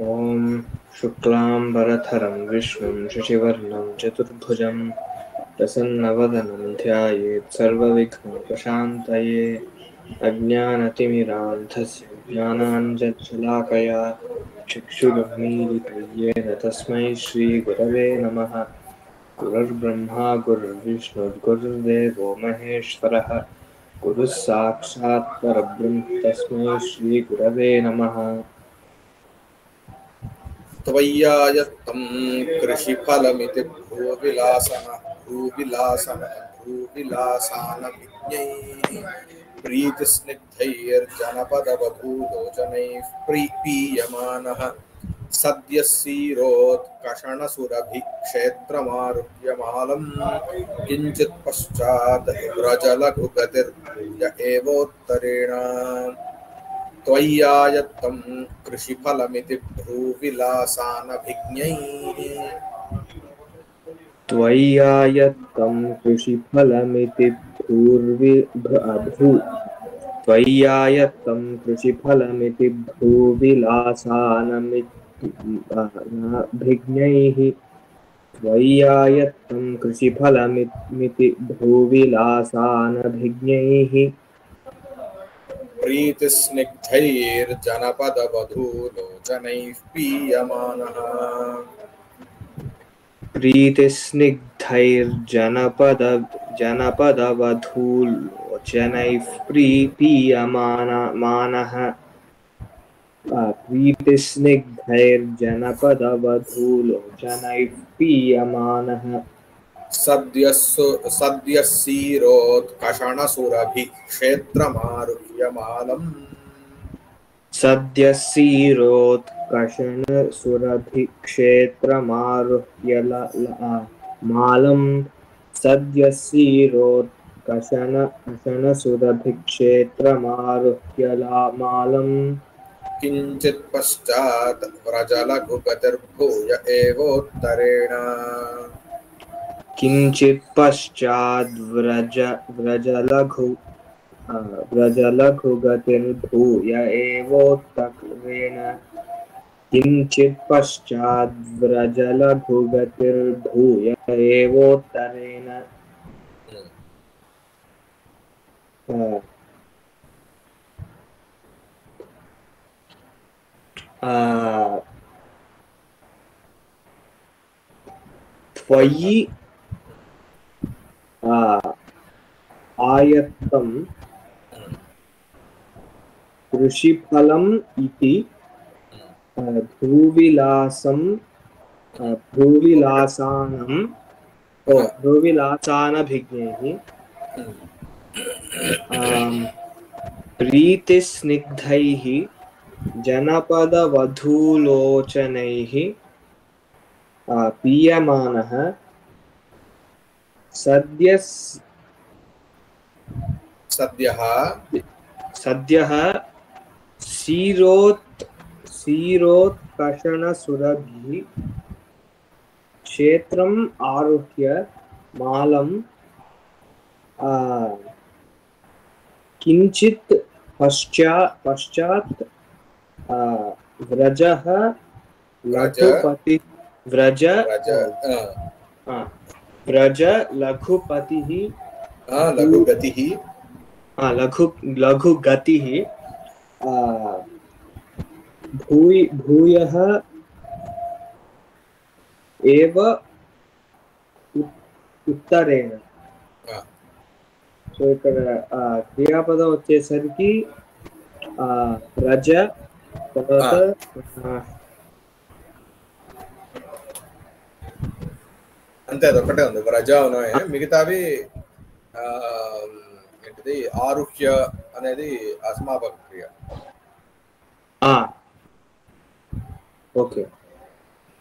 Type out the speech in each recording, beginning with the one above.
ॐ शुक्लाम्बरधरं विष्णुं शशिवर्णं चतुर्भुजं प्रसन्नवदनं ध्यायेत् सर्वविघ्नोपशान्तये अज्ञानतिमिरान्धस्य ज्ञानाञ्जनशलाकया चक्षुरुन्मीलितं येन तस्मै श्रीगुरवे नमः। गुरुर्ब्रह्मा गुरुर्विष्णुर्गुरुर्देवो महेश्वरः गुरुः साक्षात् परब्रह्म तस्मै श्रीगुरवे नमः। त्वय्यायत्तं कृषिफलमिति भ्रूविलासानभिज्ञैः प्रीतिस्निग्धैर्जनपदबभूलोचनैः पीयमानः सद्यः क्षीरोत्कषणसुरभिक्षेत्रमारुह्यमालं किञ्चित् पश्चात् व्रजलघुगतिर्भूय एवोत्तरेण त्वय्यायत्तं कृषिफलमिति भ्रूविलासानभिज्ञैः त्वय्यायत्तं कृषिफलमिति त्वय्यायत्तं कृषिफलमिति भ्रूविलासानभिज्ञैः त्वय्यायत्तं कृषिफलमिति भ्रूविलासानभिज्ञैः प्रीतिस्निग्धैर्जनपदवधूलोचनैः पीयमानः प्रीतिस्निग्धैर्जनपदवधूलोचनैः पीयमानः प्रीतिस्निग्धैर्जनपदवधूलोचनैः पीयमानः सद्यः क्षीरोत्कषणसुरभिक्षेत्रमारुह्यमालम् सद्यः क्षीरोत्कषणसुरभिक्षेत्रमारुह्यमालं सद्यः क्षीरोत्कषणसुरभिक्षेत्रमारुह्यमालं किञ्चित् पश्चात् व्रजलघुगतिर्भूय एवोत्तरेण किञ्चित् पश्चाद् व्रजलघुगतिर्भूय एवोत्तरेण किञ्चित् पश्चाद् व्रजलघुगतिर्भूय एवोत्तरेण त्वयि आयत्तं कृषिफलम् इति भ्रूविलासानभिज्ञैः प्रीतिस्निग्धैः जनपदवधूलोचनैः पीयमानः सद्यः क्षीरोत्कषणसुरभिः क्षेत्रम् आरुह्य मालं किञ्चित् पश्चात् व्रजः लघुपतिः लघुगतिः भूयः एव ఉత్తరేణ సో ఇక్కడ క్రియాపదం వచ్చేసరికి రజ తర్వాత అంతే అదొక్కటే ఉంది వ్రజ ఉన్నాయి మిగతావి ఏంటిది ఆరుహ్య అనేది అసమాపక క్రియ ఓకే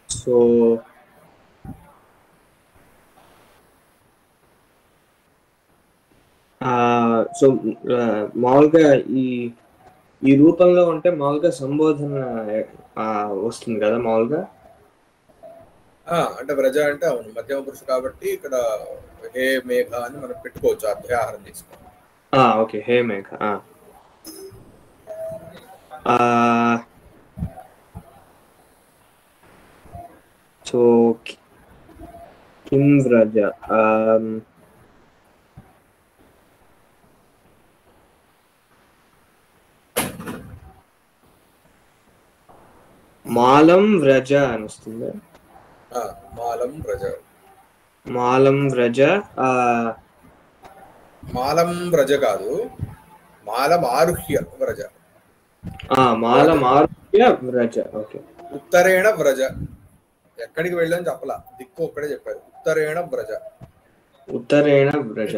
సో మామూలుగా ఈ రూపంలో ఉంటే మామూలుగా సంబోధన వస్తుంది కదా మామూలుగా అంటే వ్రజ అంటే అవును మధ్యమ పురుషు కాబట్టి ఇక్కడ హే మేఘ అని మనం పెట్టుకోవచ్చు అధ్యాహారం తీసుకోవాలి ఓకే హే మేఘ కిం వ్రజ మాలం వ్రజ అని వస్తుంది. మాలం వ్రజ. మాలం వ్రజ మాలం వ్రజ కాదు, మాలం ఆరుహ్య వ్రజ. మాలం ఆరుహ్య వ్రజ. ఓకే. ఉత్తరేణ వ్రజ. ఎక్కడికి వెళ్ళని చెప్పలా, దిక్కు ఒక్కడే చెప్పారు. ఉత్తరేణ వ్రజ. ఉత్తరేణ వ్రజ.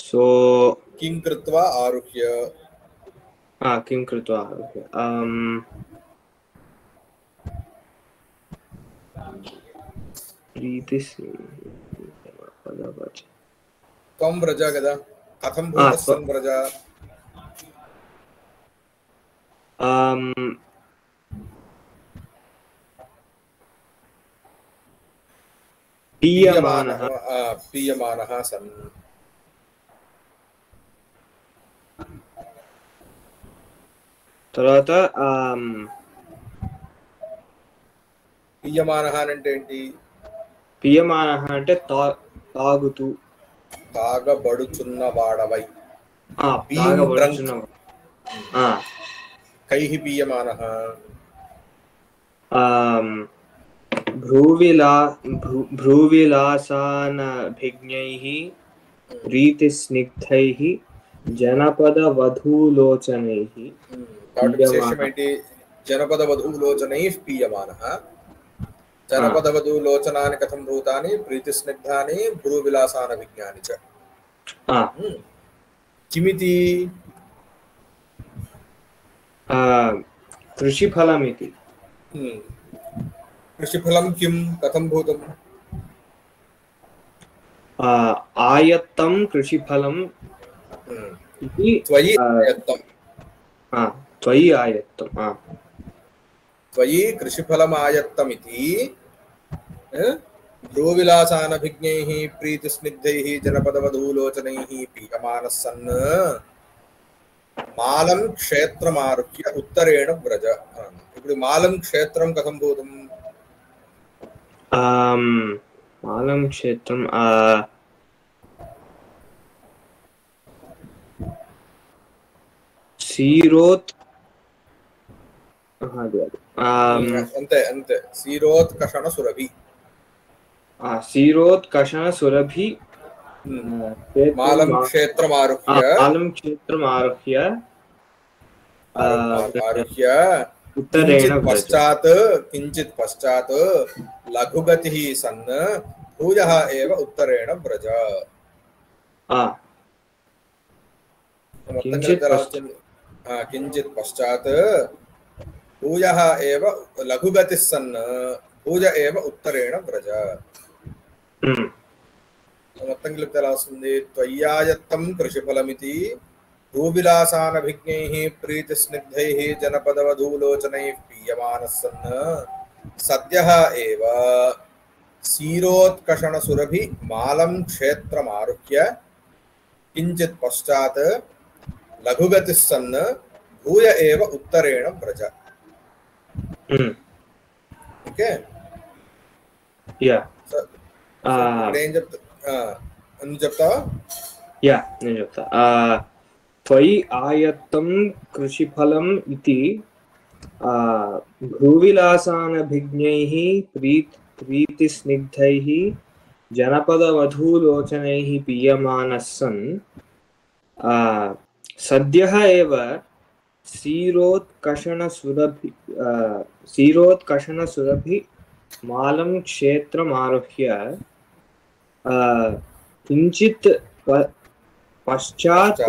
సో కిం కృత్వా ఆరుహ్య. కిం కృత్వా ఆరుహ్య. త్వం వ్రజ కదా, కథం భూతః సన్ వ్రజ. పీయమానః సన్. తర్వాత పీయమానః అంటే ఏంటి? పీయమానః అంటే తాగుతూ, తాగబడుచున్న వాడవై. కైః పీయమానః? భ్రూవిలాసానభిజ్ఞైః ప్రీతిస్నిగ్ధైః జనపదవధూలోచనైః. విశేషం ఏంటి? జనపదవధూలోచనైః పీయమానః. జనపదవధూలోచనాని కథం భూతాని ప్రీతిస్నిగ్ధాని భ్రూవిలాసానభిజ్ఞాని చ. కిమితి? కృషిఫలమితి. కృషిఫలం కిం కథం భూతం? ఆయత్తం కృషిఫలం ఇది. త్వయి ఆయత్తం. త్వయి ఆయత్తం. త్వయి కృషిఫలం ఆయత్తం ఇతి భ్రూవిలాసానభిజ్ఞైః ప్రీతిస్నిగ్ధైః జనపదవధూలోచనైః పీయమానః సన్ మాలం క్షేత్రమారుహ్య ఉత్తరేణ వ్రజ. ఇప్పుడు మాలం క్షేత్రం కథం భూతం? మాలం క్షేత్రం సీరోత్. అంతే అంతే. సీరోత్కషణ సురభి. సీరోత్కషణ సురభి. మాలం క్షేత్రమారుహ్య. మాలం క్షేత్రమారుహ్య ఆరుహ్య ఉత్తరేణ కించిత్ పశ్చాత్ లఘుగతిః సన్ భూయః ఏవ ఉత్తరేణ వ్రజ. కించిత్ పశ్చాత్ భూయః ఏవ లఘుగతిః సన్ భూయ ఏవ ఉత్తరేణ వ్రజ. మొత్తం కలిపితే ఎలా వస్తుంది? త్వయ్యాయత్తం కృషిఫలమితి భూవిలాసానభిజ్ఞైః ప్రీతిస్నిగ్ధైః జనపదవధూలోచనైః పీయమానః సన్ సద్యః ఏవ సీరోత్కషణసురభి మాలం క్షేత్రమారుహ్య కించిత్ పశ్చాత్ లఘుగతిః సన్ భూయ ఏవ ఉత్తరేణ వ్రజ. ఓకే. ఏం చెప్తా? నువ్వు చెప్తావా? నేను చెప్తా. త్వయి ఆయత్తం కృషిఫలం ఇతి భ్రూవిలాసానభిజ్ఞైః ప్రీతిస్నిగ్ధైః జనపదవధూలోచనైః పీయమానః సన్ సద్యః ఏవ సీరోత్కషణసురభి మాలం క్షేత్రమారుహ్య కించిత్ పశ్చాత్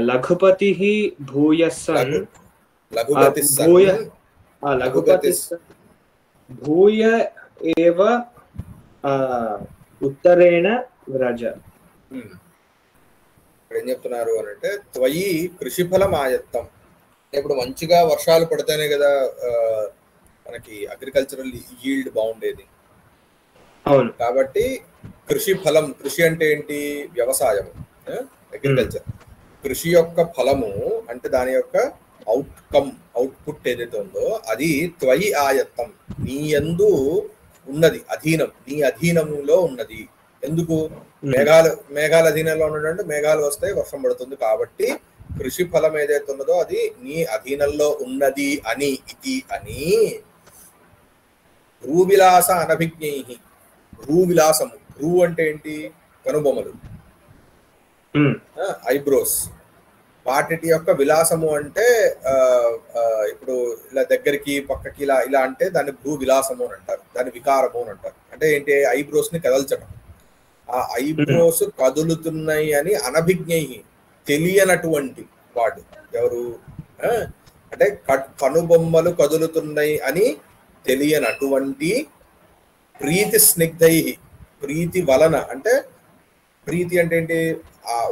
లఘుపతిః భూయః సన్ భూయ ఏవ ఉత్తరేణ వ్రజ. ఏం చెప్తున్నారు అని అంటే త్వయి కృషిఫలం ఆయత్తం. ఇప్పుడు మంచిగా వర్షాలు పడితేనే కదా మనకి అగ్రికల్చరల్ ఈల్డ్ బాగుండేది. అవును. కాబట్టి కృషి ఫలం, కృషి అంటే ఏంటి? వ్యవసాయం. అగ్రికల్చర్. కృషి యొక్క ఫలము అంటే దాని యొక్క అవుట్పుట్ ఏదైతే ఉందో అది త్వయి ఆయత్తం, నీ యందు ఉన్నది, అధీనం, నీ అధీనంలో ఉన్నది. ఎందుకు? మేఘాల అధీనంలో ఉన్నది అంటే మేఘాలు వస్తాయి, వర్షం పడుతుంది. కాబట్టి కృషి ఫలం ఏదైతే ఉన్నదో అది నీ అధీనంలో ఉన్నది అని ఇది అని భూవిలాస అనభిజ్ఞై. భూవిలాసము, భూ అంటే ఏంటి? కనుబొమ్మలు, ఐబ్రోస్. వాటి యొక్క విలాసము అంటే ఇప్పుడు ఇలా దగ్గరికి పక్కకి ఇలా ఇలా అంటే దాన్ని భూ విలాసము అని అంటారు, దాన్ని వికారము అని అంటారు. అంటే ఏంటి? ఐబ్రోస్ ని కదల్చడం. ఆ ఐబ్రోస్ కదులుతున్నాయి అని అనభిజ్ఞై, తెలియనటువంటి వాడు ఎవరు అంటే కనుబొమ్మలు కదులుతున్నాయి అని తెలియనటువంటి ప్రీతి స్నిగ్ధై, ప్రీతి వలన. అంటే ప్రీతి అంటే ఏంటి?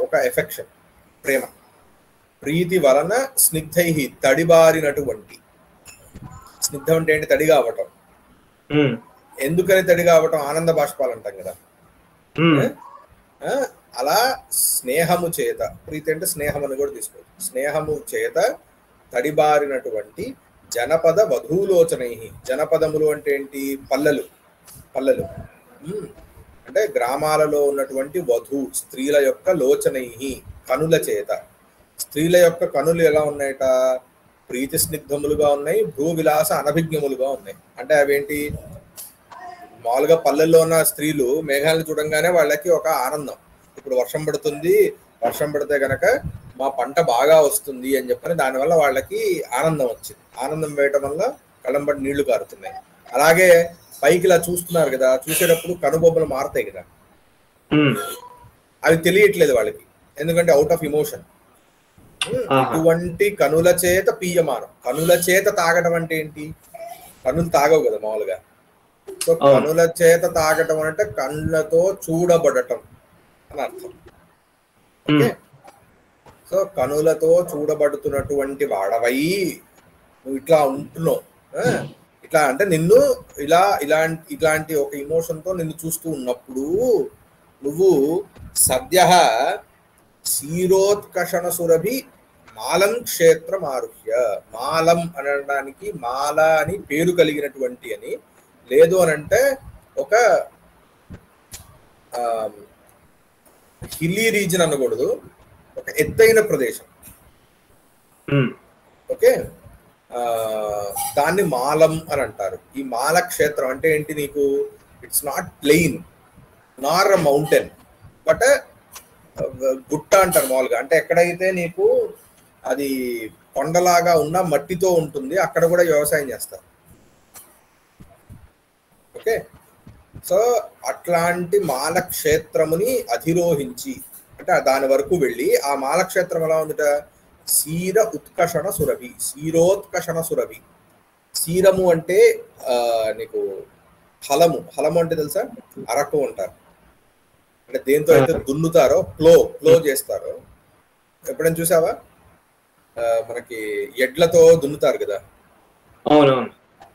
ఒక ఎఫెక్షన్, ప్రేమ. ప్రీతి వలన స్నిగ్ధై, తడిబారినటువంటి. స్నిగ్ధం అంటే ఏంటి? తడి కావటం. ఎందుకని తడి కావటం? ఆనంద బాష్పాలు అంటాం కదా. అలా స్నేహము చేత, ప్రీతి అంటే స్నేహం అని కూడా తీసుకోవచ్చు, స్నేహము చేత తడిబారినటువంటి జనపద వధూలోచనై. జనపదములు అంటే ఏంటి? పల్లెలు. పల్లెలు అంటే గ్రామాలలో ఉన్నటువంటి వధూ స్త్రీల యొక్క లోచనై, కనుల చేత. స్త్రీల యొక్క కనులు ఎలా ఉన్నాయట? ప్రీతి స్నిగ్ధములుగా ఉన్నాయి, భూ విలాస అనభిజ్ఞములుగా ఉన్నాయి. అంటే అవేంటి? మామూలుగా పల్లెల్లో ఉన్న స్త్రీలు మేఘాలను చూడంగానే వాళ్ళకి ఒక ఆనందం. ఇప్పుడు వర్షం పడుతుంది, వర్షం పడితే గనక మా పంట బాగా వస్తుంది అని చెప్పని దానివల్ల వాళ్ళకి ఆనందం వచ్చింది. ఆనందం వేయటం వల్ల కళ్ళంబడి నీళ్లు కారుతున్నాయి. అలాగే పైకి ఇలా చూస్తున్నారు కదా, చూసేటప్పుడు కనుబొమ్మలు మారుతాయి కదా, అవి తెలియట్లేదు వాళ్ళకి, ఎందుకంటే అవుట్ ఆఫ్ ఇమోషన్. ఇటువంటి కనుల చేత పీయమానం. కనుల చేత తాగడం అంటే ఏంటి? కనులు తాగవు కదా మామూలుగా. సో కనుల చేత తాగటం అంటే కళ్ళతో చూడబడటం అని అర్థం. ఓకే, సో కనులతో చూడబడుతున్నటువంటి వాడవై నువ్వు ఇట్లా ఉంటున్నావు. ఇట్లా అంటే నిన్ను ఇలాంటి ఒక ఇమోషన్ తో నిన్ను చూస్తూ ఉన్నప్పుడు నువ్వు సద్య క్షీరోత్కషణ సురభి మాలం క్షేత్రం ఆరుహ్య. మాలం అనడానికి మాల అని పేరు కలిగినటువంటి అని, లేదు అని అంటే ఒక హిల్లీ రీజన్ అనకూడదు, ఒక ఎత్తైన ప్రదేశం. ఓకే, దాన్ని మాలం అని అంటారు. ఈ మాల క్షేత్రం అంటే ఏంటి? నీకు it's not plain Nar mountain but గుట్ట అంటారు మామూలుగా. అంటే ఎక్కడైతే నీకు అది కొండలాగా ఉన్న మట్టితో ఉంటుంది, అక్కడ కూడా వ్యవసాయం చేస్తారు. ఓకే, సో అట్లాంటి మాలక్షేత్రముని అధిరోహించి అంటే దాని వరకు వెళ్ళి, ఆ మాలక్షేత్రం ఎలా ఉందిట? క్షీర ఉత్కషణ సురభి, క్షీరోత్కషణ సురభి. క్షీరము అంటే నీకు హలము. హలము అంటే తెలుసా? అరకు అంటారు. అంటే దేంతో అయితే దున్నుతారో, ప్లో చేస్తారో. ఎప్పుడైనా చూసావా? మనకి ఎడ్లతో దున్నుతారు కదా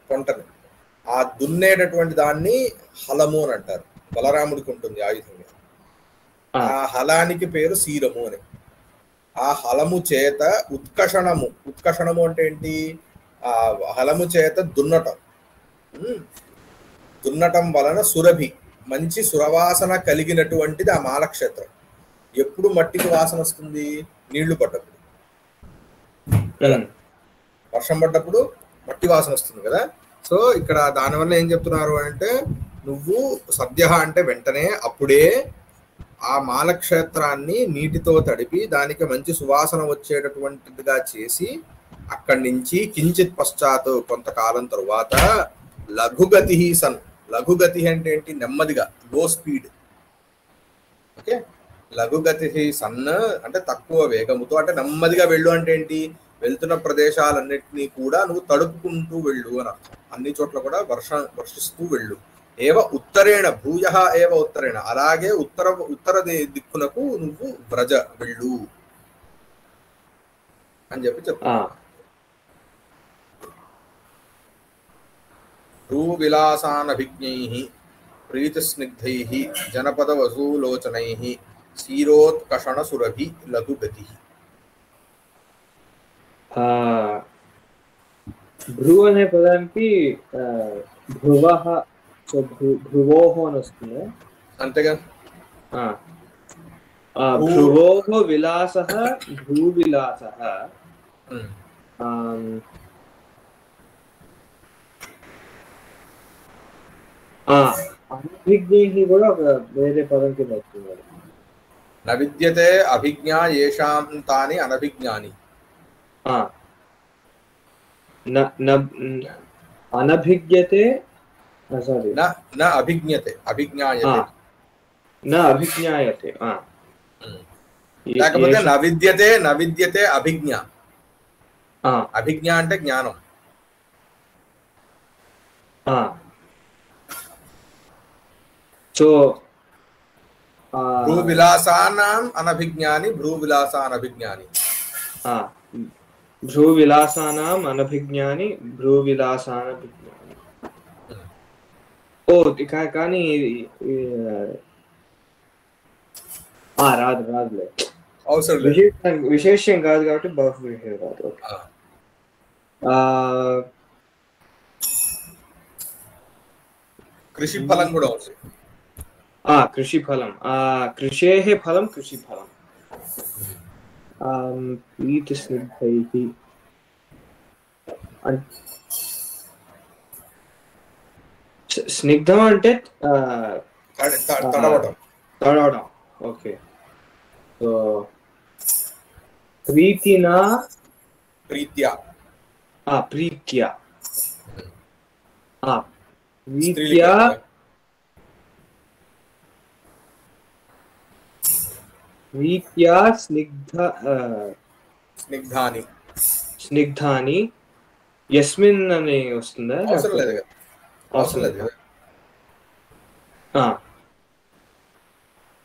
పంటని. ఆ దున్నేటటువంటి దాన్ని హలము అని అంటారు. బలరాముడికి ఉంటుంది ఆయుధంగా. ఆ హలానికి పేరు క్షీరము అని. ఆ హలము చేత ఉత్కషణము. ఉత్కషణము అంటే ఏంటి? ఆ హలము చేత దున్నటం. దున్నటం వలన సురభి, మంచి సురవాసన కలిగినటువంటిది ఆ మాలక్షేత్రం. ఎప్పుడు మట్టికి వాసన వస్తుంది? నీళ్లు పడ్డప్పుడు, వర్షం పడ్డప్పుడు మట్టి వాసన వస్తుంది కదా. సో ఇక్కడ దానివల్ల ఏం చెప్తున్నారు అంటే, నువ్వు సద్య అంటే వెంటనే, అప్పుడే ఆ మాలక్షేత్రాన్ని నీటితో తడిపి దానికి మంచి సువాసన వచ్చేటటువంటిదిగా చేసి, అక్కడి నుంచి కించిత్ పశ్చాత్ కొంతకాలం తరువాత లఘుగతి సన్. లఘుగతి అంటే ఏంటి? నెమ్మదిగా, లో స్పీడ్. ఓకే, లఘుగతి సన్ అంటే తక్కువ వేగముతో, అంటే నెమ్మదిగా వెళ్ళు అంటే ఏంటి? వెళ్తున్న ప్రదేశాలన్నిటినీ కూడా నువ్వు తడుపుకుంటూ వెళ్ళు అని అర్థం. అన్ని చోట్ల కూడా వర్షిస్తూ వెళ్ళు. ఏవ ఉత్తరేణ, భూయ ఏవ ఉత్తరేణ, అలాగే ఉత్తర దిక్కునకు నువ్వు వ్రజ, వెళ్ళు అని చెప్పి చెప్తా. భూవిలాసానభిజ్ఞై ప్రీతిస్నిగ్ధై జనపద వసూలోచనై క్షీరోత్కషణ సురభి లఘుగతి. భ్రు అనే పదానికి భ్రువః, సో భ్రువోః అని వస్తుంది అంతేగా. భ్రువోః విలాసః భ్రూవిలాసః. అభిజ్ఞైః కూడా ఒక వేరే పదం కింద వస్తుంది. న విద్యతే అభిజ్ఞా యేషాం తాని అనభిజ్ఞాని. అనభిజ్ఞతే, సారీ, న అభిజ్ఞతే అభిజ్ఞాయతే, న అభిజ్ఞాయతే. లేకపోతే న విద్యతే అభిజ్ఞ. అభిజ్ఞ అంటే జ్ఞానం. సో భ్రూవిలాసానాం అనభిజ్ఞాని, భ్రూవిలాసానభిజ్ఞాని. భ్రూవిలాసానాం అనభిజ్ఞాని, భ్రూవిలాసానభిజ్ఞాని. కానీ రాదులే, అవసరం విశేషం కాదు కాబట్టి బహువిశేషం కాదు. కృషి ఫలం కూడా ఉంది. కృషి ఫలం, కృషేః ఫలం కృషి ఫలం. ప్రీతి స్నిగ్ధైః, స్నిగ్ధం అంటే తడవడం. ఓకే, సో ప్రీతినా ప్రీత్యా, ప్రీత్యా ప్రీత్యా స్నిగ్ధాని యస్మిన్ అని వస్తుందా? అవసరం లేదు.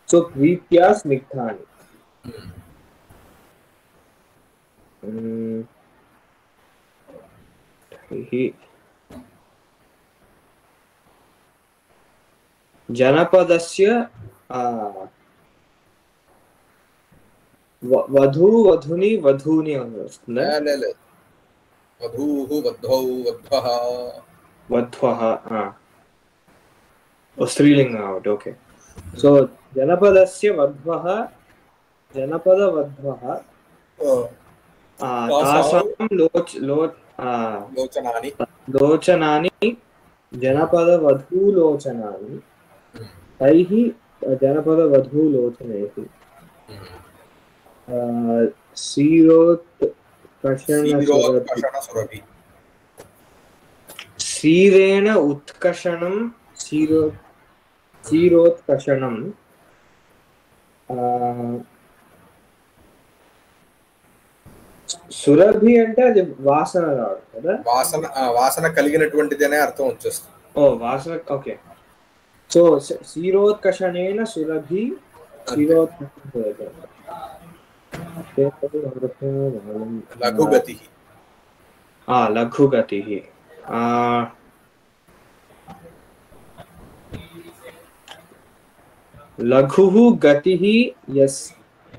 సో ప్రీత్యా స్నిగ్ధాని. జనపదస్య వధూ వధుని వధూని అని వస్తుందా? వధ్వః స్త్రీలింగం కాబట్టి. ఓకే, సో జనపదస్య వధ్వః, జనపద వధ్వః, తాసాం లోచనాని జనపద వధూలోచనాని, తైః జనపద వధూలోచనైః క్షీరేణ ఉత్కషణం, క్షీరోత్కషణం. సురభి అంటే అది వాసన రావడం కదా, వాసన కలిగినటువంటిది అనే అర్థం వచ్చేస్తుంది. వాసన. ఓకే, సో క్షీరోత్కషణేన సురభి, లఘుగతి. లఘుగతి. లఘుః గతిః.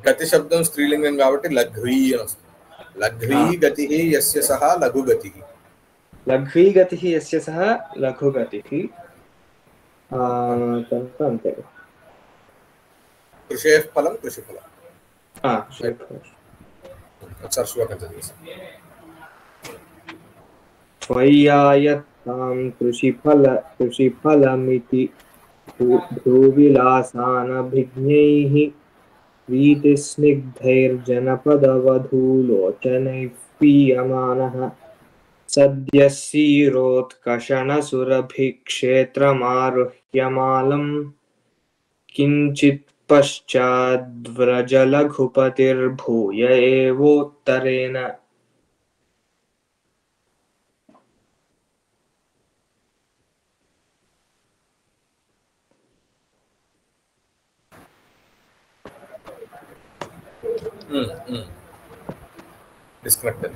గతి శబ్దం స్త్రీలింగం కాబట్టి లఘ్వీ అని వస్తుంది. లఘ్వీ గతిః యస్య సహ లఘుగతిః. లఘ్వీ గతిః యస్య సహ లఘుగతిః. అంతే. కృషేః ఫలం కృషి ఫలం. త్వయ్యాయత్తాం కృషిఫలమితి భ్రూవిలాసానభిజ్ఞైః ప్రీతిస్నిగ్ధైర్జనపదవధూలోచనైః పీయమానః సద్యः క్షీరోత్కషణసురభిక్షేత్రమారుహ్యమాలం కించిత్ పశ్చాద్వ్రజలఘుపతిర్భూయ ఏవోత్తరేణ. Disconnected.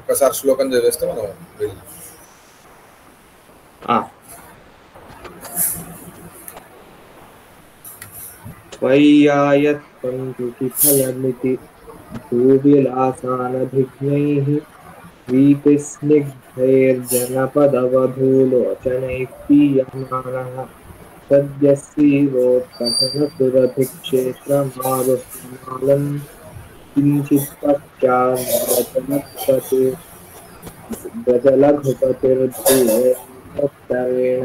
ఒక్కసారి శ్లోకం చదివేస్తే మనం వెళ్దాం. त्वय्यायत्पङ्कुटिफलमिति भूविलासानभिज्ञैः वीतिस्निग्धैर्जनपदवधूलोचनैः पीयमानः सद्यस्सीवोत्कटनसुरभिक्षेत्रमारुह्यमालम् किञ्चित् पश्चाद्व्रजलघुपतिर्भूयैर्दत्तरेण